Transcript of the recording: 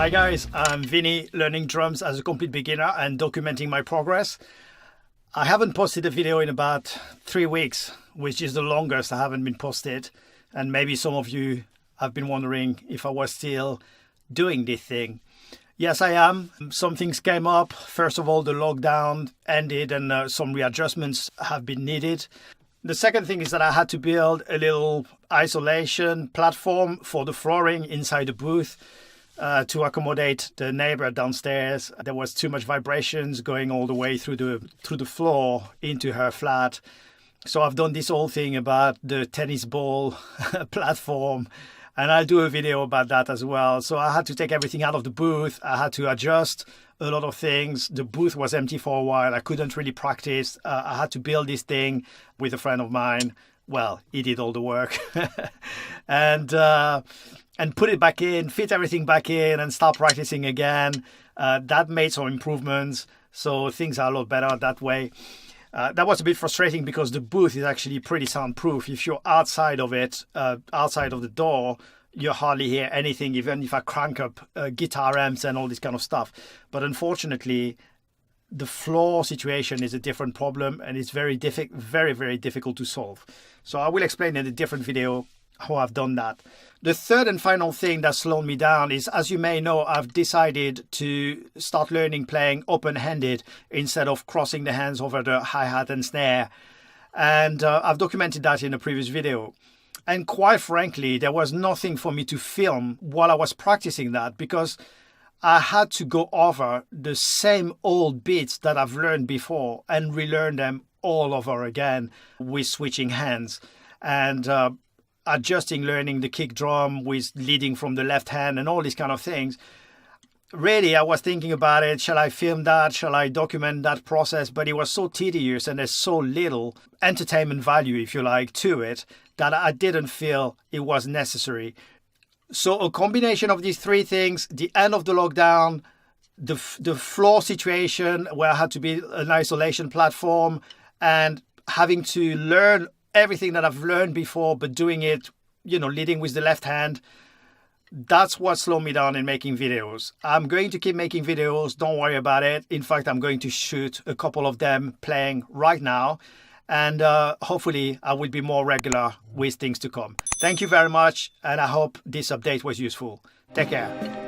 Hi guys, I'm Vinny, learning drums as a complete beginner and documenting my progress. I haven't posted a video in about 3 weeks, which is the longest I haven't been posted. And maybe some of you have been wondering if I was still doing this thing. Yes, I am. Some things came up. First of all, the lockdown ended and some readjustments have been needed. The second thing is that I had to build a little isolation platform for the flooring inside the booth to accommodate the neighbor downstairs. There was too much vibrations going all the way through the floor into her flat. So I've done this whole thing about the tennis ball platform, and I'll do a video about that as well. So I had to take everything out of the booth. I had to adjust a lot of things. The booth was empty for a while. I couldn't really practice. I had to build this thing with a friend of mine. Well, he did all the work. and put it back in, fit everything back in and start practicing again. That made some improvements. So things are a lot better that way. That was a bit frustrating because the booth is actually pretty soundproof. If you're outside of it, outside of the door, you hardly hear anything, even if I crank up guitar amps and all this kind of stuff. But unfortunately, the floor situation is a different problem and it's very, very difficult to solve. So I will explain in a different video how I've done that. The third and final thing that slowed me down is, as you may know, I've decided to start learning playing open-handed instead of crossing the hands over the hi-hat and snare. And I've documented that in a previous video. And quite frankly, there was nothing for me to film while I was practicing that because I had to go over the same old beats that I've learned before and relearn them all over again with switching hands. And adjusting, learning the kick drum with leading from the left hand and all these kind of things. Really, I was thinking about it. Shall I film that? Shall I document that process? But it was so tedious and there's so little entertainment value, if you like, to it that I didn't feel it was necessary. So a combination of these three things, the end of the lockdown, the floor situation where I had to build an isolation platform and having to learn everything that I've learned before, but doing it, leading with the left hand. That's what slowed me down in making videos. I'm going to keep making videos. Don't worry about it. In fact, I'm going to shoot a couple of them playing right now. And hopefully I will be more regular with things to come. Thank you very much. And I hope this update was useful. Take care.